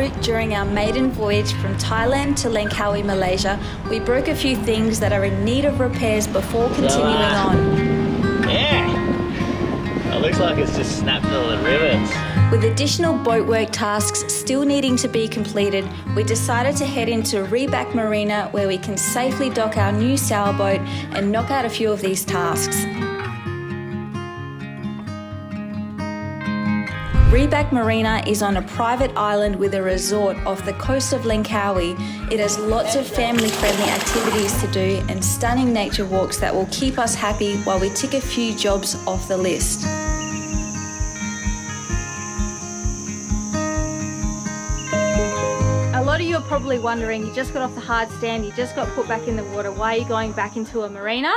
boat during our maiden voyage from Thailand to Langkawi, Malaysia, we broke a few things that are in need of repairs before continuing on. Yeah, it looks like it's just snapped all the rivets. With additional boatwork tasks still needing to be completed, we decided to head into Reback Marina where we can safely dock our new sailboat and knock out a few of these tasks. Reback Marina is on a private island with a resort off the coast of Langkawi. It has lots of family-friendly activities to do and stunning nature walks that will keep us happy while we tick a few jobs off the list. A lot of you are probably wondering, you just got off the hard stand, you just got put back in the water, why are you going back into a marina?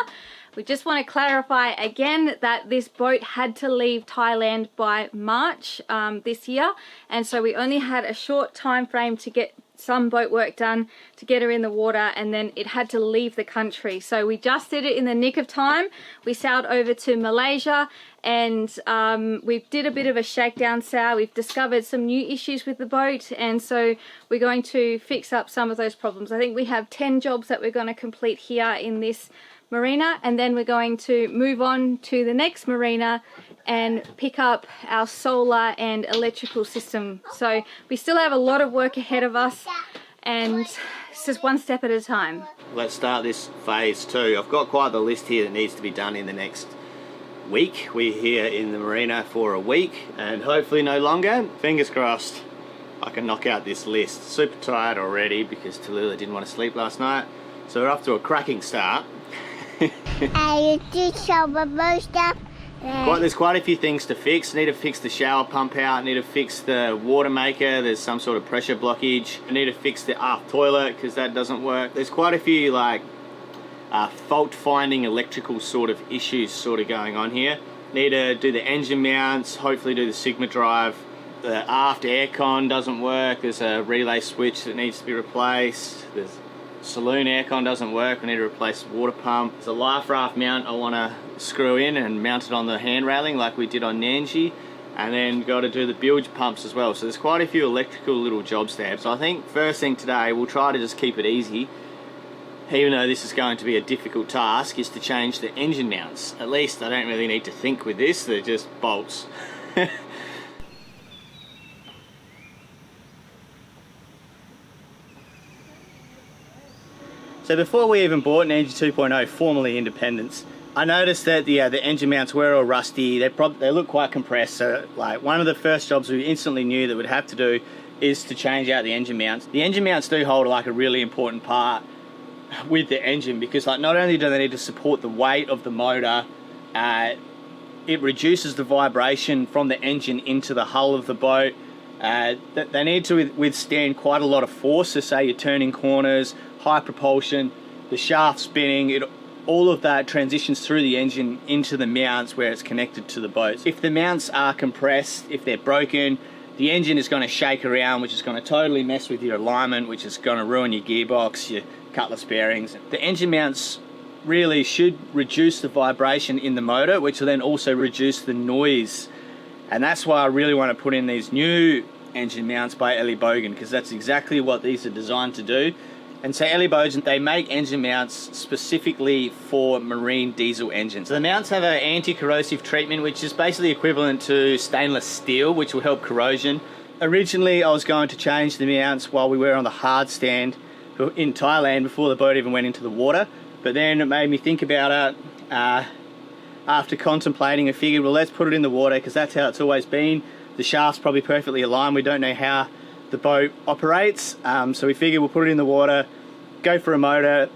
We just want to clarify again that this boat had to leave Thailand by March this year, and so we only had a short time frame to get some boat work done to get her in the water, and then it had to leave the country. So we just did it in the nick of time. We sailed over to Malaysia and we did a bit of a shakedown sail. We've discovered some new issues with the boat, and so we're going to fix up some of those problems. I think we have 10 jobs that we're going to complete here in this marina, and then we're going to move on to the next marina and pick up our solar and electrical system. So we still have a lot of work ahead of us, and it's just one step at a time. Let's start this phase 2. I've got quite the list here that needs to be done in the next week. We're here in the marina for a week and hopefully no longer. Fingers crossed I can knock out this list. Super tired already because Tallulah didn't want to sleep last night. So we're off to a cracking start. There's quite a few things to fix. Need to fix the shower pump out, need to fix the water maker, there's some sort of pressure blockage. I need to fix the aft toilet because that doesn't work. There's quite a few like fault finding electrical sort of issues sort of going on here. Need to do the engine mounts, hopefully do the Sigma drive. The aft aircon doesn't work, there's a relay switch that needs to be replaced. There's saloon aircon doesn't work, we need to replace the water pump. There's a life raft mount I want to screw in and mount it on the hand railing like we did on Nandji, and then got to do the bilge pumps as well. So there's quite a few electrical little jobs there. So I think first thing today, we'll try to just keep it easy, even though this is going to be a difficult task, is to change the engine mounts. At least I don't really need to think with this, they're just bolts. So before we even bought Nandji 2.0, formerly Independence, I noticed that the engine mounts were all rusty. They look quite compressed. So like one of the first jobs we instantly knew that we'd have to do is to change out the engine mounts. The engine mounts do hold like a really important part with the engine, because like not only do they need to support the weight of the motor, it reduces the vibration from the engine into the hull of the boat. They need to withstand quite a lot of force. So say you're turning corners, high propulsion, the shaft spinning, all of that transitions through the engine into the mounts where it's connected to the boat. If the mounts are compressed, if they're broken, the engine is going to shake around, which is going to totally mess with your alignment, which is going to ruin your gearbox, your cutlass bearings. The engine mounts really should reduce the vibration in the motor, which will then also reduce the noise. And that's why I really want to put in these new engine mounts by Ellie Bogan, because that's exactly what these are designed to do. And so Ellie Bogan, they make engine mounts specifically for marine diesel engines. So the mounts have an anti-corrosive treatment, which is basically equivalent to stainless steel, which will help corrosion. Originally, I was going to change the mounts while we were on the hard stand in Thailand before the boat even went into the water. But then it made me think about it. After contemplating, I figured, well, let's put it in the water because that's how it's always been. The shaft's probably perfectly aligned. We don't know how the boat operates, so we figured we'll put it in the water, go for a motor.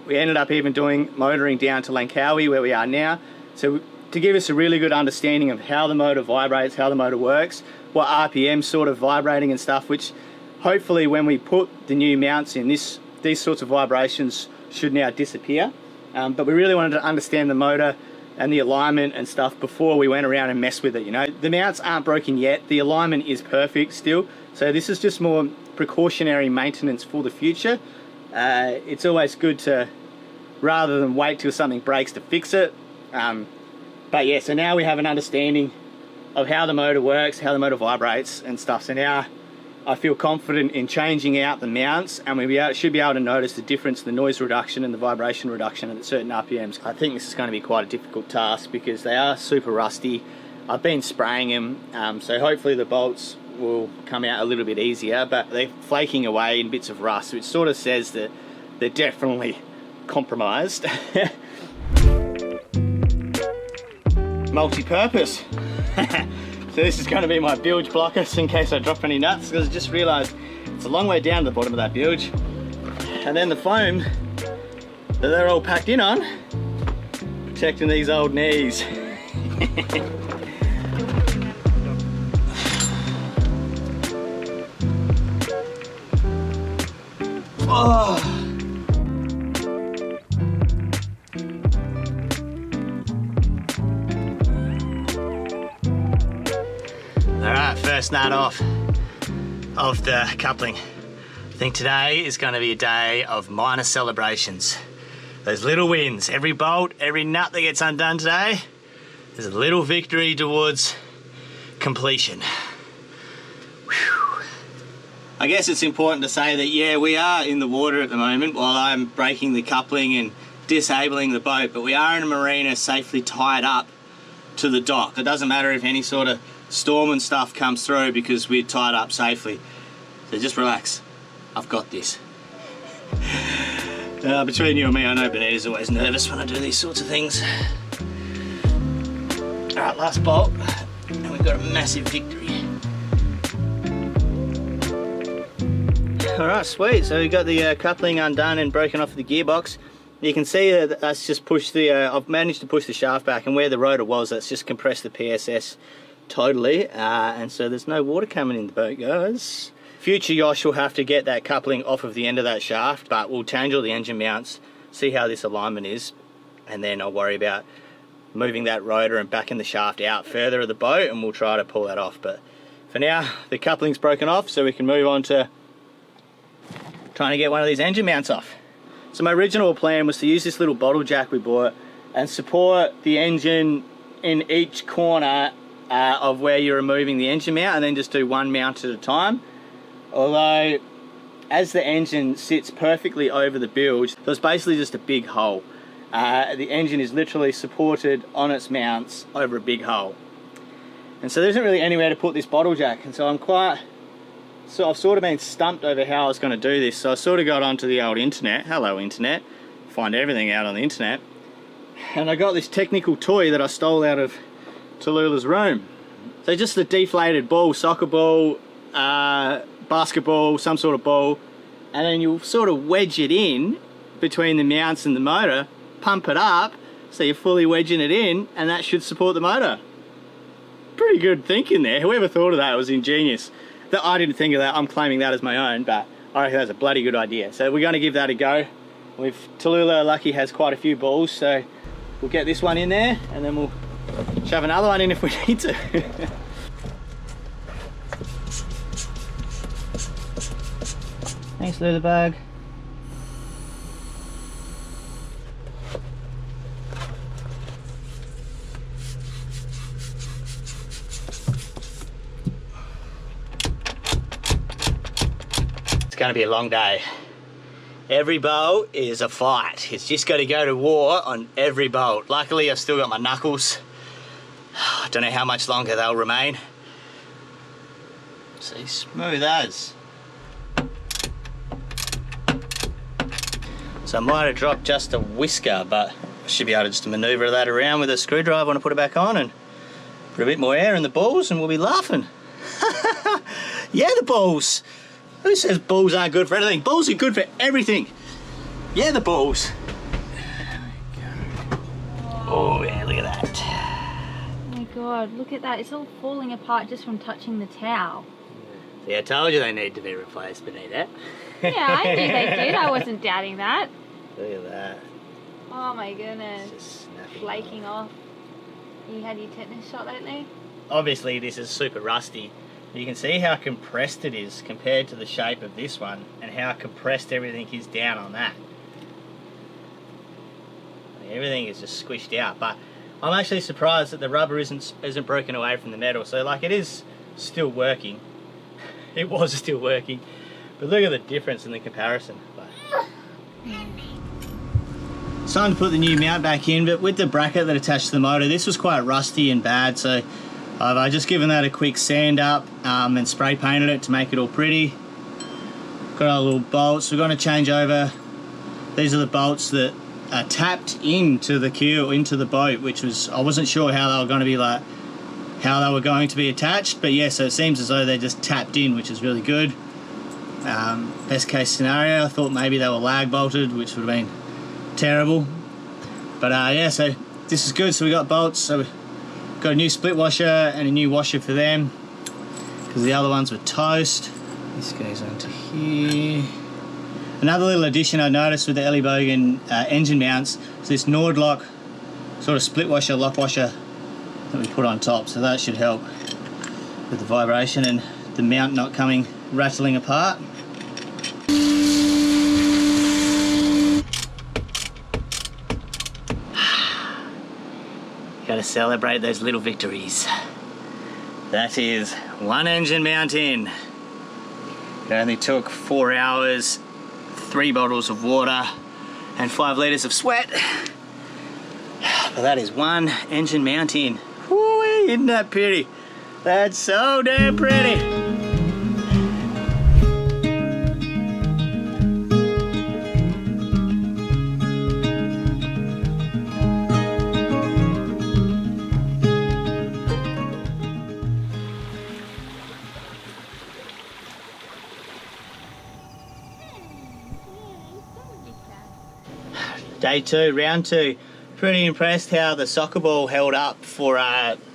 We ended up even doing motoring down to Langkawi where we are now, so to give us a really good understanding of how the motor vibrates, how the motor works, what RPM sort of vibrating and stuff, which hopefully when we put the new mounts in, these sorts of vibrations should now disappear. But we really wanted to understand the motor and the alignment and stuff before we went around and messed with it, you know. The mounts aren't broken yet, the alignment is perfect still, so this is just more precautionary maintenance for the future. It's always good to, rather than wait till something breaks, to fix it. But yeah, so now we have an understanding of how the motor works, how the motor vibrates and stuff. So now I feel confident in changing out the mounts, and we should be able to notice the difference, the noise reduction and the vibration reduction at certain RPMs. I think this is going to be quite a difficult task because they are super rusty. I've been spraying them, so hopefully the bolts will come out a little bit easier, but they're flaking away in bits of rust, which sort of says that they're definitely compromised. Multi-purpose. So this is going to be my bilge blockers in case I drop any nuts, because I just realised it's a long way down to the bottom of that bilge. And then the foam that they're all packed in on, protecting these old knees. Oh. Alright, first nut off of the coupling. I think today is going to be a day of minor celebrations. Those little wins, every bolt, every nut that gets undone today is a little victory towards completion. Whew. I guess it's important to say that, yeah, we are in the water at the moment while I'm breaking the coupling and disabling the boat, but we are in a marina safely tied up to the dock. It doesn't matter if any sort of storm and stuff comes through because we're tied up safely. So just relax. I've got this. Between you and me, I know Benita's always nervous when I do these sorts of things. Alright, last bolt, and we've got a massive victory. Alright, sweet. So we've got the coupling undone and broken off the gearbox. You can see that that's just pushed the, I've managed to push the shaft back, and where the rotor was, that's just compressed the PSS totally, and so there's no water coming in the boat, guys. Future Yosh will have to get that coupling off of the end of that shaft, but we'll change all the engine mounts, see how this alignment is, and then I'll worry about moving that rotor and backing the shaft out further of the boat, and we'll try to pull that off. But for now, the coupling's broken off, so we can move on to trying to get one of these engine mounts off. So my original plan was to use this little bottle jack we bought and support the engine in each corner of where you're removing the engine mount, and then just do one mount at a time. Although, as the engine sits perfectly over the bilge, so it's basically just a big hole. The engine is literally supported on its mounts over a big hole. And so there isn't really anywhere to put this bottle jack, and so I've sort of been stumped over how I was going to do this. So I sort of got onto the old internet, hello internet, find everything out on the internet, and I got this technical toy that I stole out of Tallulah's room. So just a deflated ball, soccer ball, basketball, some sort of ball, and then you'll sort of wedge it in between the mounts and the motor, pump it up, so you're fully wedging it in, and that should support the motor. Pretty good thinking there. Whoever thought of that was ingenious. That I didn't think of that, I'm claiming that as my own, but I reckon that's a bloody good idea. So we're going to give that a go. Tallulah lucky has quite a few balls, so we'll get this one in there, and then we'll shove another one in if we need to. Thanks, Leatherbug. It's going to be a long day. Every bolt is a fight. It's just got to go to war on every bolt. Luckily, I've still got my knuckles. I don't know how much longer they'll remain. See, smooth as. So I might have dropped just a whisker, but I should be able to just manoeuvre that around with a screwdriver when I put it back on and put a bit more air in the balls and we'll be laughing. Yeah, the balls. Who says balls aren't good for anything? Balls are good for everything. Yeah, the balls. Oh yeah, look at that. Oh my god, look at that. It's all falling apart just from touching the towel. See, I told you they need to be replaced, Benita. Yeah, I knew they did. I wasn't doubting that. Look at that. Oh my goodness. It's just snapping Flaking off. You had your tetanus shot lately? Obviously this is super rusty. You can see how compressed it is compared to the shape of this one and how compressed everything is down on that. Everything is just squished out, but I'm actually surprised that the rubber isn't broken away from the metal. So like it is still working. it was still working. But look at the difference in the comparison. It's time to put the new mount back in, but with the bracket that attached to the motor, this was quite rusty and bad, so I've just given that a quick sand up and spray painted it to make it all pretty. Got our little bolts. We're going to change over. These are the bolts that are tapped into the keel, into the boat, which was, I wasn't sure how they were going to be attached, but yeah, so it seems as though they're just tapped in, which is really good. Best case scenario, I thought maybe they were lag bolted, which would have been terrible, but yeah, so this is good. So we got bolts, so we've got a new split washer and a new washer for them because the other ones were toast. This goes onto here. Another little addition I noticed with the Ellie Bogan engine mounts is this Nordlock sort of split washer, lock washer that we put on top, so that should help with the vibration and the mount not coming rattling apart. Got to celebrate those little victories. That is one engine mount in. It only took 4 hours, 3 bottles of water and 5 litres of sweat. But that is one engine mount in. Woo-wee, isn't that pretty? That's so damn pretty. Day 2, round 2. Pretty impressed how the soccer ball held up for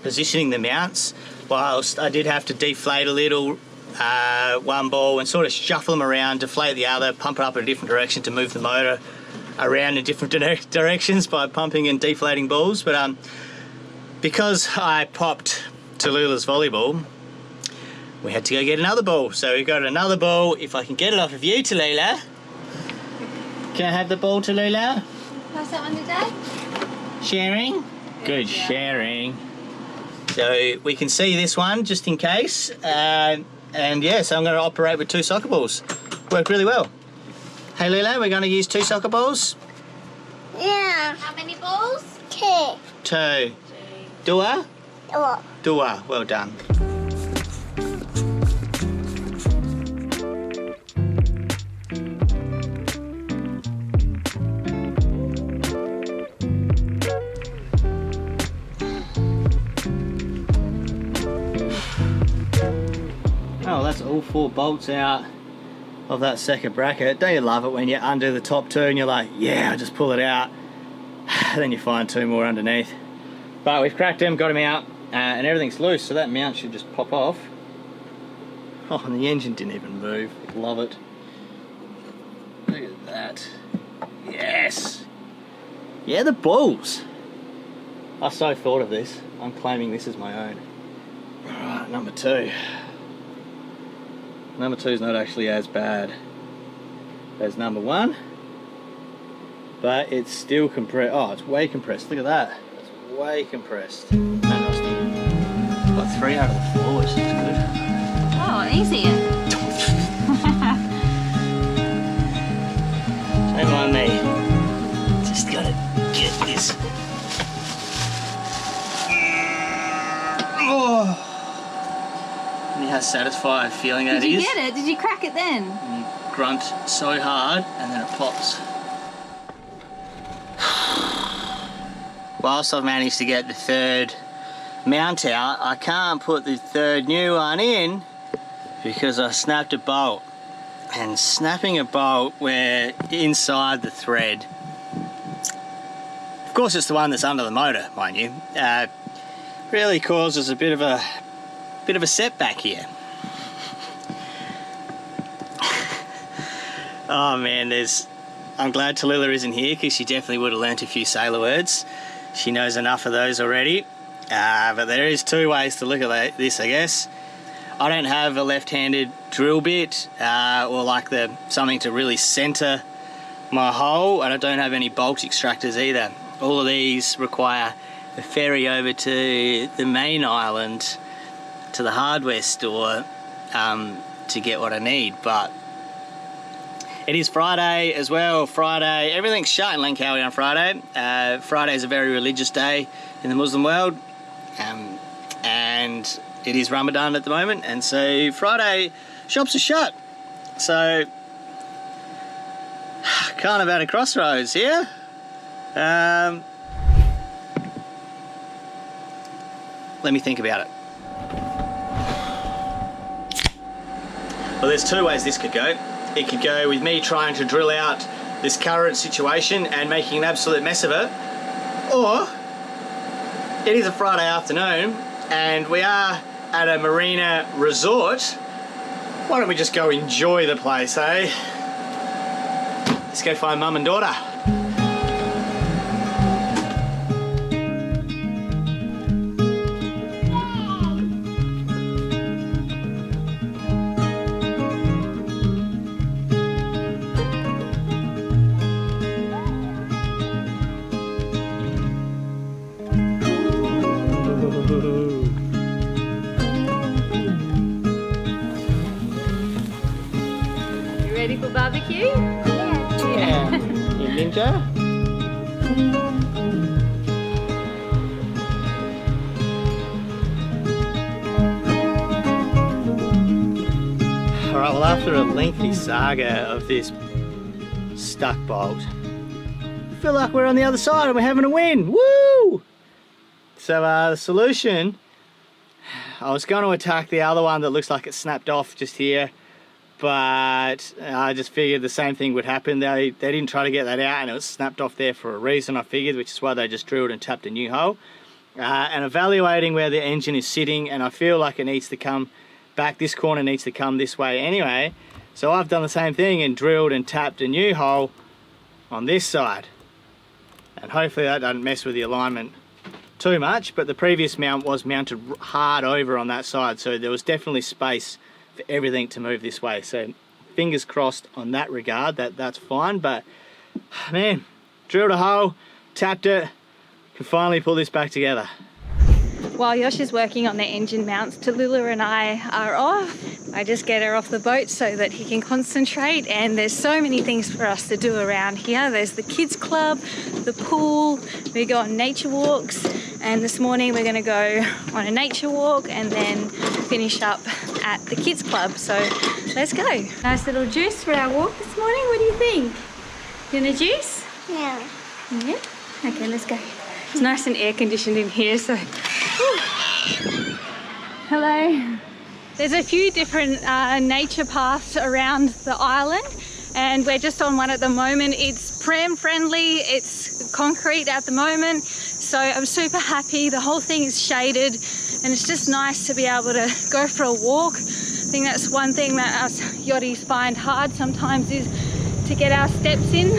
positioning the mounts, whilst I did have to deflate a little one ball and sort of shuffle them around, deflate the other, pump it up in a different direction to move the motor around in different directions by pumping and deflating balls. But because I popped Tallulah's volleyball, we had to go get another ball. So we got another ball. If I can get it off of you, Tallulah. Can I have the ball, Tallulah? Pass that one to Dad. Sharing? Good sharing. So we can see this one just in case. And yeah, so I'm going to operate with 2 soccer balls. Worked really well. Hey Lila, we're going to use 2 soccer balls? Yeah. How many balls? 2. 2. Dua? Oh. Dua. Well done. Oh, that's all 4 bolts out of that second bracket. Don't you love it when you undo the top 2 and you're like, yeah, I'll just pull it out. Then you find 2 more underneath. But we've cracked them, got them out, and everything's loose, so that mount should just pop off. Oh, and the engine didn't even move. Love it. Look at that. Yes! Yeah, the balls! I so thought of this. I'm claiming this as my own. Alright, number 2. Number 2 is not actually as bad as number 1, but it's still compressed. Oh, it's way compressed. Look at that. It's way compressed. And rusty. Got 3 out of the 4, which is good. Oh, easy. Don't mind me. Just gotta get this. Oh. How satisfying feeling that is. Did you get it? Did you crack it then? And you grunt so hard and then it pops. Whilst I've managed to get the 3rd mount out, I can't put the 3rd new one in because I snapped a bolt. And snapping a bolt, we're inside the thread. Of course, it's the one that's under the motor, mind you. Really causes a bit of a setback here. Oh man, I'm glad Tallulah isn't here because she definitely would have learnt a few sailor words. She knows enough of those already. But there is 2 ways to look at this, I guess. I don't have a left-handed drill bit or like something to really center my hole, and I don't have any bolt extractors either. All of these require a ferry over to the main island to the hardware store to get what I need. But it is Friday as well. Friday, everything's shut in Langkawi on Friday. Friday is a very religious day in the Muslim world, and it is Ramadan at the moment, and so Friday shops are shut. So kind of at a crossroads here. Let me think about it. Well, there's two ways this could go. It could go with me trying to drill out this current situation and making an absolute mess of it, or it is a Friday afternoon and we are at a marina resort. Why don't we just go enjoy the place, eh? Let's go find mum and daughter. Ready for barbecue? Yeah. You ninja? Alright, well, after a lengthy saga of this stuck bolt, I feel like we're on the other side and we're having a win. Woo! So the solution, I was going to attack the other one that looks like it snapped off just here, but I just figured the same thing would happen. They didn't try to get that out and it was snapped off there for a reason, I figured, which is why they just drilled and tapped a new hole. And evaluating where the engine is sitting, and I feel like it needs to come back, this corner needs to come this way anyway. So I've done the same thing and drilled and tapped a new hole on this side. And hopefully that doesn't mess with the alignment too much, but the previous mount was mounted hard over on that side, so there was definitely space for everything to move this way. So fingers crossed on that regard, that's fine. But man, drilled a hole, tapped it, can finally pull this back together. While Yosh is working on the engine mounts, Tallulah and I are off. I just get her off the boat so that he can concentrate, and there's so many things for us to do around here. There's the kids club, the pool, we go on nature walks, and this morning we're going to go on a nature walk and then finish up at the kids club. So let's go. Nice little juice for our walk this morning. What do you think? You want a juice? Yeah. Yeah? Okay, let's go. It's nice and air conditioned in here, so. Hello. There's a few different nature paths around the island, and we're just on one at the moment. It's pram friendly, it's concrete at the moment, so I'm super happy. The whole thing is shaded and it's just nice to be able to go for a walk. I think that's one thing that us yachties find hard sometimes, is to get our steps in.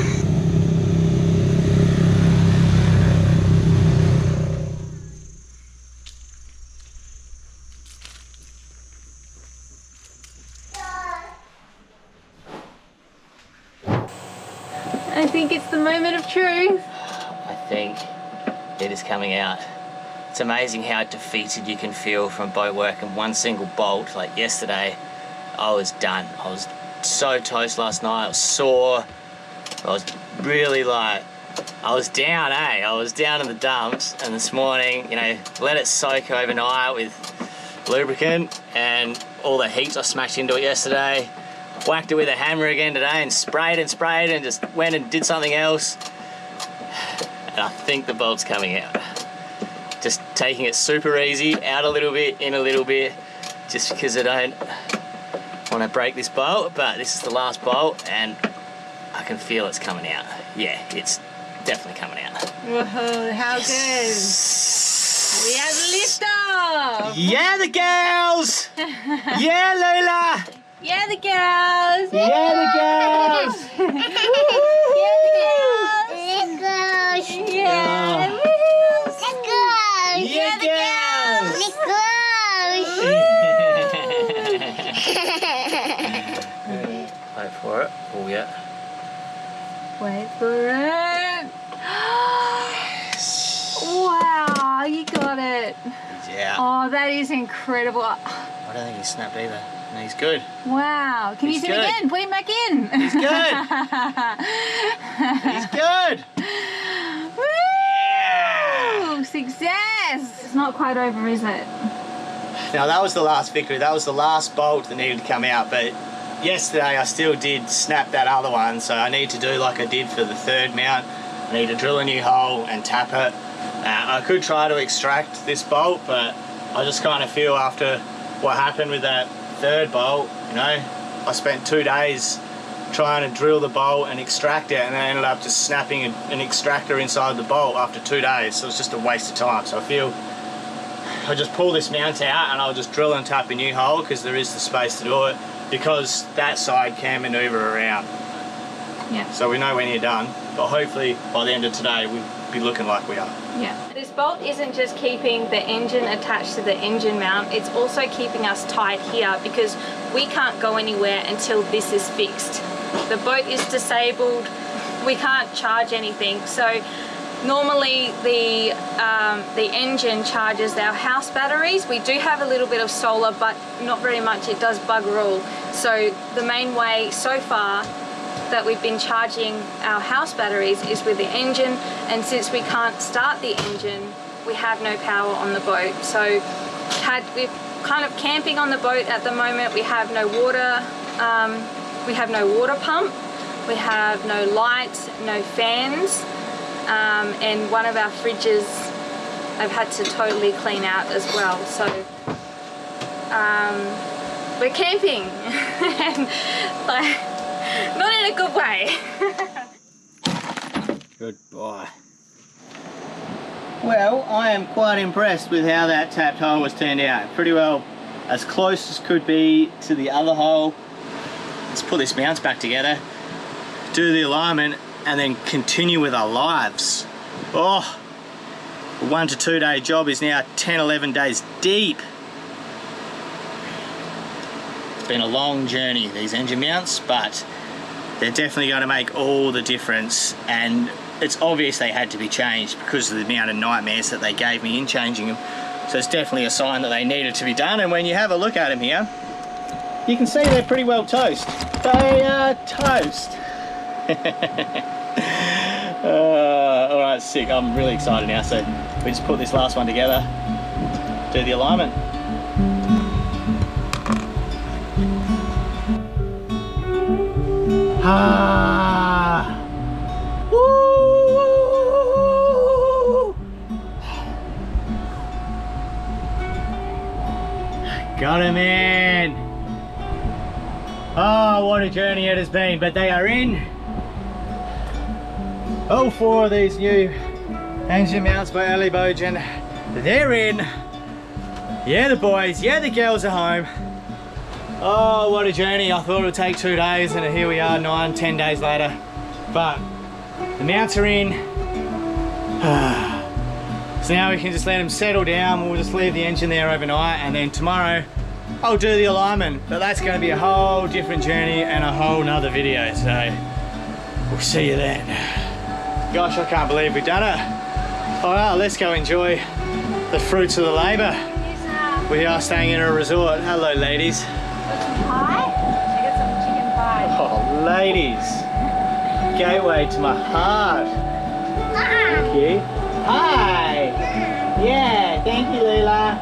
I think it's the moment of truth. I think it is coming out. It's amazing how defeated you can feel from boat work and one single bolt. Like yesterday, I was done. I was so toast last night. I was sore. I was really I was down, eh? I was down in the dumps, and this morning, you know, let it soak overnight with lubricant and all the heat I smashed into it yesterday. Whacked it with a hammer again today and sprayed and just went and did something else. And I think the bolt's coming out. Just taking it super easy, out a little bit, in a little bit, just because I don't want to break this bolt, but this is the last bolt and I can feel it's coming out. Yeah, it's definitely coming out. Whoa, how good. We have liftoff. Yeah, the girls! Yeah, Lola! Yeah, the girls. Yeah, the girls! Yeah, the girls. Yeah. Yeah, the Wait for it. Oh, yeah. Wait for it. Wow, you got it. Yeah. Oh, that is incredible. I don't think he snapped either. And he's good. Wow. Can you do it good. again? Put him back in. He's good. He's good. Woo! Success. It's not quite over, is it? Now that was the last victory. That was the last bolt that needed to come out. But yesterday I still did snap that other one. So I need to do like I did for the third mount. I need to drill a new hole and tap it. I could try to extract this bolt, but I just kind of feel after what happened with that third bolt, you know, I spent 2 days trying to drill the bolt and extract it, and then I ended up just snapping an extractor inside the bolt after 2 days. So it was just a waste of time. So I feel I'll just pull this mount out and I'll just drill and tap a new hole, because there is the space to do it, because that side can maneuver around. Yeah. So we know when you're done, but hopefully by the end of today we'll be looking like we are. Yeah. This bolt isn't just keeping the engine attached to the engine mount, it's also keeping us tight here, because we can't go anywhere until this is fixed. The boat is disabled, we can't charge anything. So normally the engine charges our house batteries. We do have a little bit of solar, but not very much. It does bugger all. So the main way so far that we've been charging our house batteries is with the engine, and since we can't start the engine, we have no power on the boat. So we're kind of camping on the boat at the moment. We have no water, we have no water pump, we have no lights, no fans, and one of our fridges I've had to totally clean out as well. So we're camping and like, not in a good way. Good boy. Well, I am quite impressed with how that tapped hole was turned out. Pretty well as close as could be to the other hole. Let's put this mount back together, do the alignment, and then continue with our lives. Oh, a 1 to 2 day job is now 10-11 days deep. It's been a long journey, these engine mounts, but they're definitely going to make all the difference, and it's obvious they had to be changed because of the amount of nightmares that they gave me in changing them. So it's definitely a sign that they needed to be done, and when you have a look at them here, you can see they're pretty well toast. They are toast. Alright, sick. I'm really excited now. So we just put this last one together, do the alignment. Ah! Woo! Got him in! Oh, what a journey it has been, but they are in. All 4 of these new engine mounts by Ali Bojan, they're in. Yeah, the boys, yeah, the girls are home. Oh, what a journey. I thought it would take 2 days, and here we are 9-10 days later. But the mounts are in. So now we can just let them settle down. We'll just leave the engine there overnight, and then tomorrow I'll do the alignment. But that's going to be a whole different journey and a whole nother video. So we'll see you then. Gosh, I can't believe we've done it. All right, let's go enjoy the fruits of the labour. We are staying in a resort. Hello, ladies. Pie? I got some chicken pie. Oh, ladies. Gateway to my heart. Thank you. Hi. Yeah, thank you, Leela.